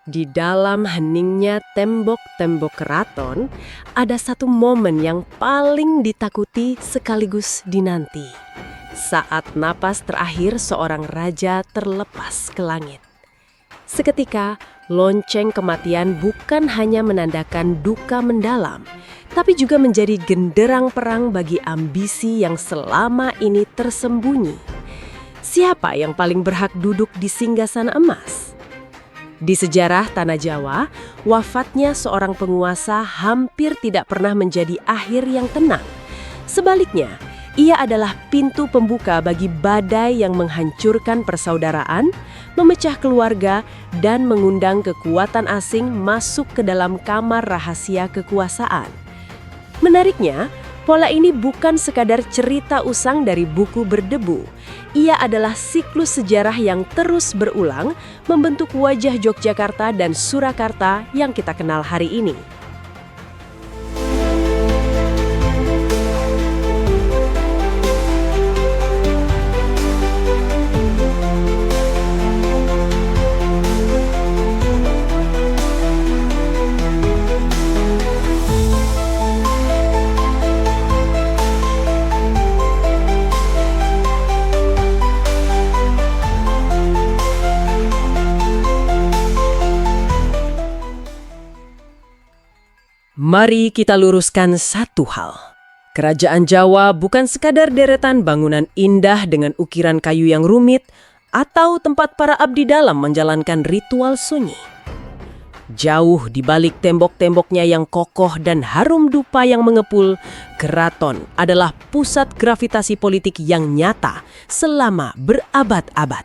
Di dalam heningnya tembok-tembok keraton, ada satu momen yang paling ditakuti sekaligus dinanti. Saat napas terakhir seorang raja terlepas ke langit. Seketika, lonceng kematian bukan hanya menandakan duka mendalam, tapi juga menjadi genderang perang bagi ambisi yang selama ini tersembunyi. Siapa yang paling berhak duduk di singgasana emas? Di sejarah Tanah Jawa, wafatnya seorang penguasa hampir tidak pernah menjadi akhir yang tenang. Sebaliknya, ia adalah pintu pembuka bagi badai yang menghancurkan persaudaraan, memecah keluarga, dan mengundang kekuatan asing masuk ke dalam kamar rahasia kekuasaan. Menariknya, pola ini bukan sekadar cerita usang dari buku berdebu. Ia adalah siklus sejarah yang terus berulang, membentuk wajah Yogyakarta dan Surakarta yang kita kenal hari ini. Mari kita luruskan satu hal. Kerajaan Jawa bukan sekadar deretan bangunan indah dengan ukiran kayu yang rumit atau tempat para abdi dalam menjalankan ritual sunyi. Jauh di balik tembok-temboknya yang kokoh dan harum dupa yang mengepul, keraton adalah pusat gravitasi politik yang nyata selama berabad-abad.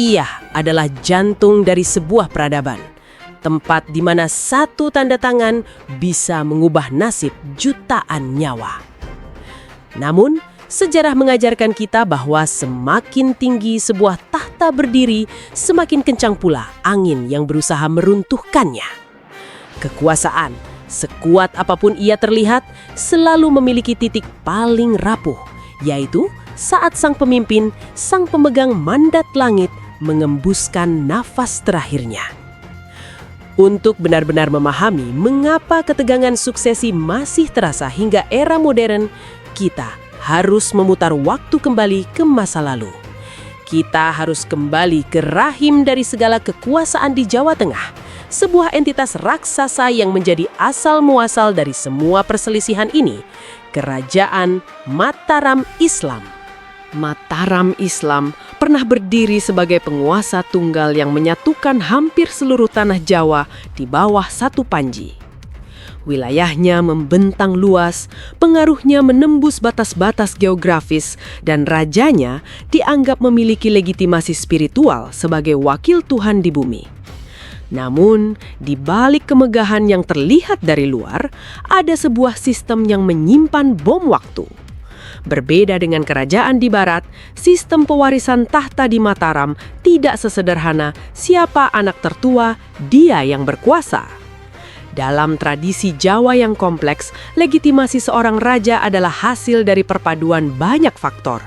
Ia adalah jantung dari sebuah peradaban. Tempat di mana satu tanda tangan bisa mengubah nasib jutaan nyawa. Namun, sejarah mengajarkan kita bahwa semakin tinggi sebuah tahta berdiri, semakin kencang pula angin yang berusaha meruntuhkannya. Kekuasaan, sekuat apapun ia terlihat, selalu memiliki titik paling rapuh, yaitu saat sang pemimpin, sang pemegang mandat langit, mengembuskan nafas terakhirnya. Untuk benar-benar memahami mengapa ketegangan suksesi masih terasa hingga era modern, kita harus memutar waktu kembali ke masa lalu. Kita harus kembali ke rahim dari segala kekuasaan di Jawa Tengah, sebuah entitas raksasa yang menjadi asal-muasal dari semua perselisihan ini, Kerajaan Mataram Islam. Mataram Islam pernah berdiri sebagai penguasa tunggal yang menyatukan hampir seluruh tanah Jawa di bawah satu panji. Wilayahnya membentang luas, pengaruhnya menembus batas-batas geografis, dan rajanya dianggap memiliki legitimasi spiritual sebagai wakil Tuhan di bumi. Namun, di balik kemegahan yang terlihat dari luar, ada sebuah sistem yang menyimpan bom waktu. Berbeda dengan kerajaan di barat, sistem pewarisan tahta di Mataram tidak sesederhana siapa anak tertua, dia yang berkuasa. Dalam tradisi Jawa yang kompleks, legitimasi seorang raja adalah hasil dari perpaduan banyak faktor.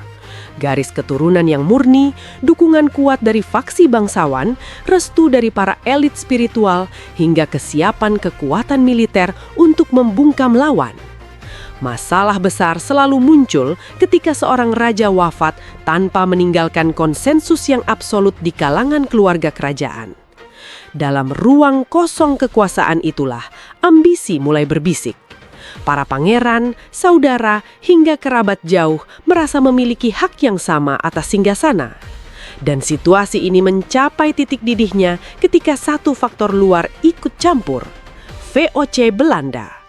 Garis keturunan yang murni, dukungan kuat dari faksi bangsawan, restu dari para elit spiritual, hingga kesiapan kekuatan militer untuk membungkam lawan. Masalah besar selalu muncul ketika seorang raja wafat tanpa meninggalkan konsensus yang absolut di kalangan keluarga kerajaan. Dalam ruang kosong kekuasaan itulah, ambisi mulai berbisik. Para pangeran, saudara, hingga kerabat jauh merasa memiliki hak yang sama atas singgasana. Dan situasi ini mencapai titik didihnya ketika satu faktor luar ikut campur, VOC Belanda.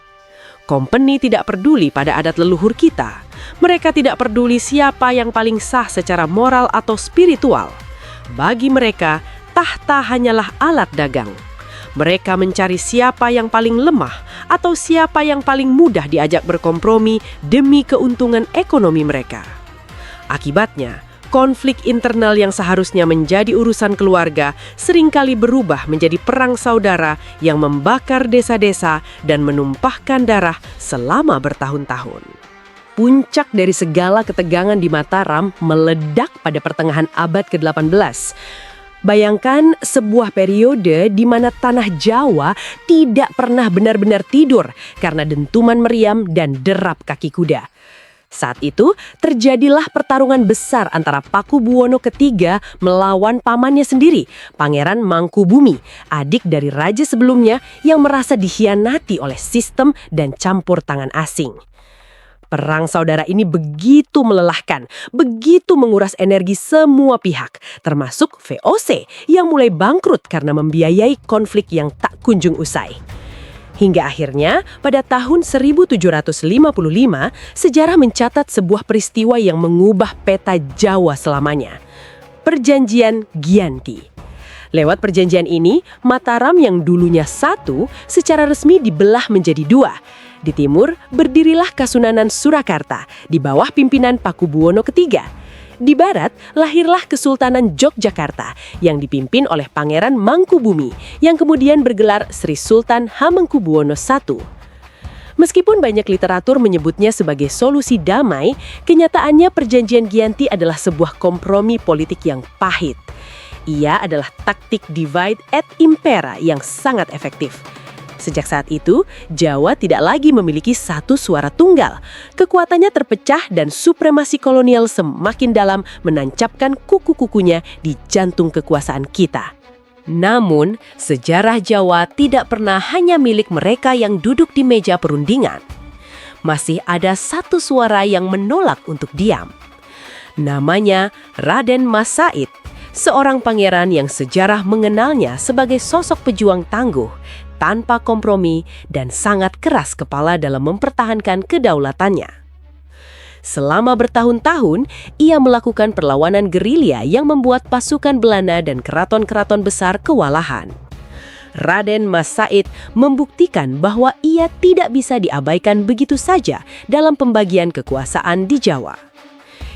Company tidak peduli pada adat leluhur kita. Mereka tidak peduli siapa yang paling sah secara moral atau spiritual. Bagi mereka, tahta hanyalah alat dagang. Mereka mencari siapa yang paling lemah atau siapa yang paling mudah diajak berkompromi demi keuntungan ekonomi mereka. Akibatnya, konflik internal yang seharusnya menjadi urusan keluarga seringkali berubah menjadi perang saudara yang membakar desa-desa dan menumpahkan darah selama bertahun-tahun. Puncak dari segala ketegangan di Mataram meledak pada pertengahan abad ke-18. Bayangkan sebuah periode di mana tanah Jawa tidak pernah benar-benar tidur karena dentuman meriam dan derap kaki kuda. Saat itu, terjadilah pertarungan besar antara Pakubuwono III melawan pamannya sendiri, Pangeran Mangkubumi, adik dari raja sebelumnya yang merasa dikhianati oleh sistem dan campur tangan asing. Perang saudara ini begitu melelahkan, begitu menguras energi semua pihak, termasuk VOC yang mulai bangkrut karena membiayai konflik yang tak kunjung usai. Hingga akhirnya, pada tahun 1755, sejarah mencatat sebuah peristiwa yang mengubah peta Jawa selamanya. Perjanjian Giyanti. Lewat perjanjian ini, Mataram yang dulunya satu secara resmi dibelah menjadi dua. Di timur, berdirilah Kasunanan Surakarta di bawah pimpinan Pakubuwono III. Di barat, lahirlah Kesultanan Yogyakarta yang dipimpin oleh Pangeran Mangkubumi yang kemudian bergelar Sri Sultan Hamengkubuwono I. Meskipun banyak literatur menyebutnya sebagai solusi damai, kenyataannya Perjanjian Giyanti adalah sebuah kompromi politik yang pahit. Ia adalah taktik divide et impera yang sangat efektif. Sejak saat itu, Jawa tidak lagi memiliki satu suara tunggal. Kekuatannya terpecah dan supremasi kolonial semakin dalam menancapkan kuku-kukunya di jantung kekuasaan kita. Namun, sejarah Jawa tidak pernah hanya milik mereka yang duduk di meja perundingan. Masih ada satu suara yang menolak untuk diam. Namanya Raden Mas Said, seorang pangeran yang sejarah mengenalnya sebagai sosok pejuang tangguh, tanpa kompromi dan sangat keras kepala dalam mempertahankan kedaulatannya. Selama bertahun-tahun, ia melakukan perlawanan gerilya yang membuat pasukan Belanda dan keraton-keraton besar kewalahan. Raden Mas Said membuktikan bahwa ia tidak bisa diabaikan begitu saja dalam pembagian kekuasaan di Jawa.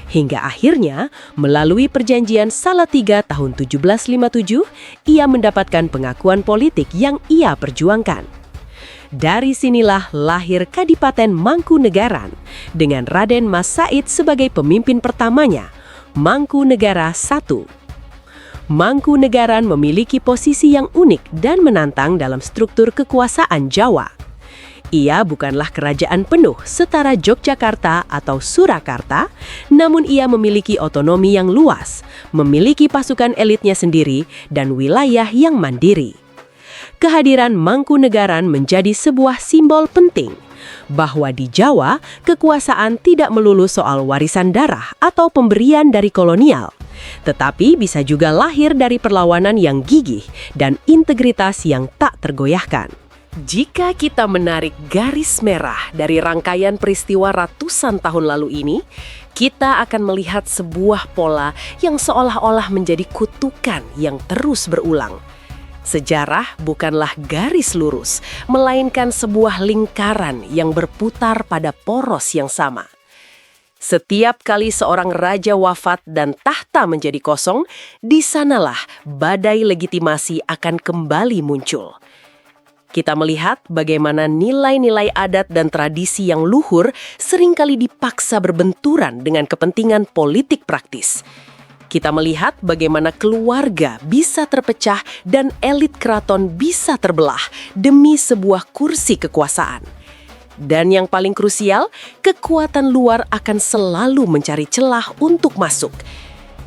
Hingga akhirnya, melalui perjanjian Salatiga tahun 1757, ia mendapatkan pengakuan politik yang ia perjuangkan. Dari sinilah lahir Kadipaten Mangkunegaran, dengan Raden Mas Said sebagai pemimpin pertamanya, Mangkunegara I. Mangkunegaran memiliki posisi yang unik dan menantang dalam struktur kekuasaan Jawa. Ia bukanlah kerajaan penuh setara Yogyakarta atau Surakarta, namun ia memiliki otonomi yang luas, memiliki pasukan elitnya sendiri, dan wilayah yang mandiri. Kehadiran Mangkunegaran menjadi sebuah simbol penting, bahwa di Jawa, kekuasaan tidak melulu soal warisan darah atau pemberian dari kolonial, tetapi bisa juga lahir dari perlawanan yang gigih dan integritas yang tak tergoyahkan. Jika kita menarik garis merah dari rangkaian peristiwa ratusan tahun lalu ini, kita akan melihat sebuah pola yang seolah-olah menjadi kutukan yang terus berulang. Sejarah bukanlah garis lurus, melainkan sebuah lingkaran yang berputar pada poros yang sama. Setiap kali seorang raja wafat dan tahta menjadi kosong, di sanalah badai legitimasi akan kembali muncul. Kita melihat bagaimana nilai-nilai adat dan tradisi yang luhur seringkali dipaksa berbenturan dengan kepentingan politik praktis. Kita melihat bagaimana keluarga bisa terpecah dan elit keraton bisa terbelah demi sebuah kursi kekuasaan. Dan yang paling krusial, kekuatan luar akan selalu mencari celah untuk masuk.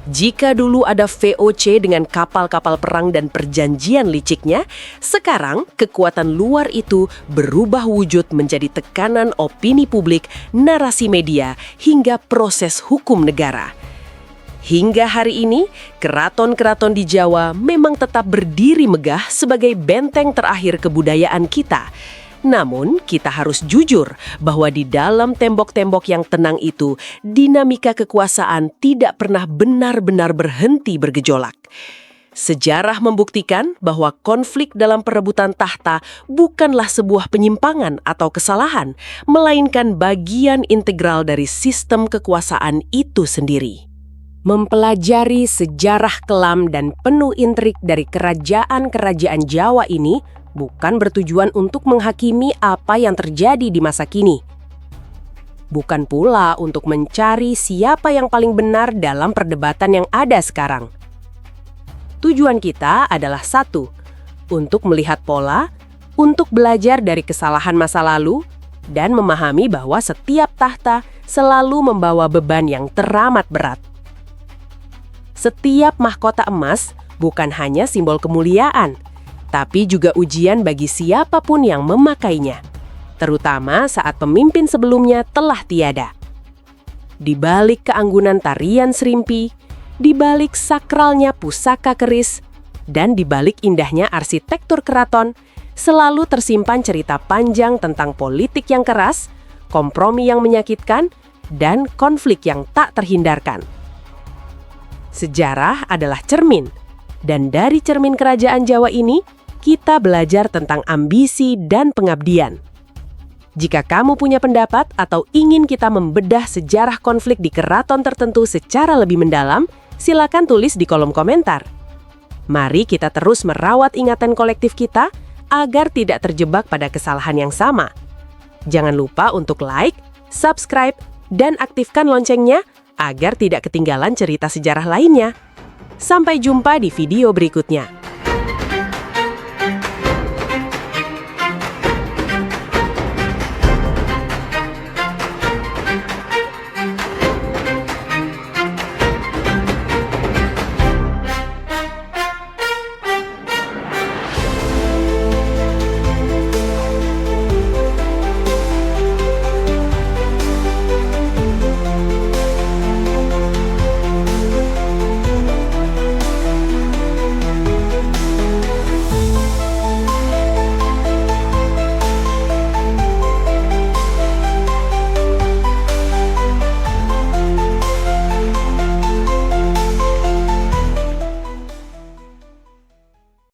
Jika dulu ada VOC dengan kapal-kapal perang dan perjanjian liciknya, sekarang kekuatan luar itu berubah wujud menjadi tekanan opini publik, narasi media, hingga proses hukum negara. Hingga hari ini, keraton-keraton di Jawa memang tetap berdiri megah sebagai benteng terakhir kebudayaan kita. Namun, kita harus jujur bahwa di dalam tembok-tembok yang tenang itu, dinamika kekuasaan tidak pernah benar-benar berhenti bergejolak. Sejarah membuktikan bahwa konflik dalam perebutan tahta bukanlah sebuah penyimpangan atau kesalahan, melainkan bagian integral dari sistem kekuasaan itu sendiri. Mempelajari sejarah kelam dan penuh intrik dari kerajaan-kerajaan Jawa ini bukan bertujuan untuk menghakimi apa yang terjadi di masa kini. Bukan pula untuk mencari siapa yang paling benar dalam perdebatan yang ada sekarang. Tujuan kita adalah satu, untuk melihat pola, untuk belajar dari kesalahan masa lalu, dan memahami bahwa setiap tahta selalu membawa beban yang teramat berat. Setiap mahkota emas bukan hanya simbol kemuliaan, tapi juga ujian bagi siapapun yang memakainya, terutama saat pemimpin sebelumnya telah tiada. Di balik keanggunan tarian serimpi, di balik sakralnya pusaka keris, dan di balik indahnya arsitektur keraton, selalu tersimpan cerita panjang tentang politik yang keras, kompromi yang menyakitkan, dan konflik yang tak terhindarkan. Sejarah adalah cermin, dan dari cermin kerajaan Jawa ini, kita belajar tentang ambisi dan pengabdian. Jika kamu punya pendapat atau ingin kita membedah sejarah konflik di keraton tertentu secara lebih mendalam, silakan tulis di kolom komentar. Mari kita terus merawat ingatan kolektif kita agar tidak terjebak pada kesalahan yang sama. Jangan lupa untuk like, subscribe, dan aktifkan loncengnya agar tidak ketinggalan cerita sejarah lainnya. Sampai jumpa di video berikutnya.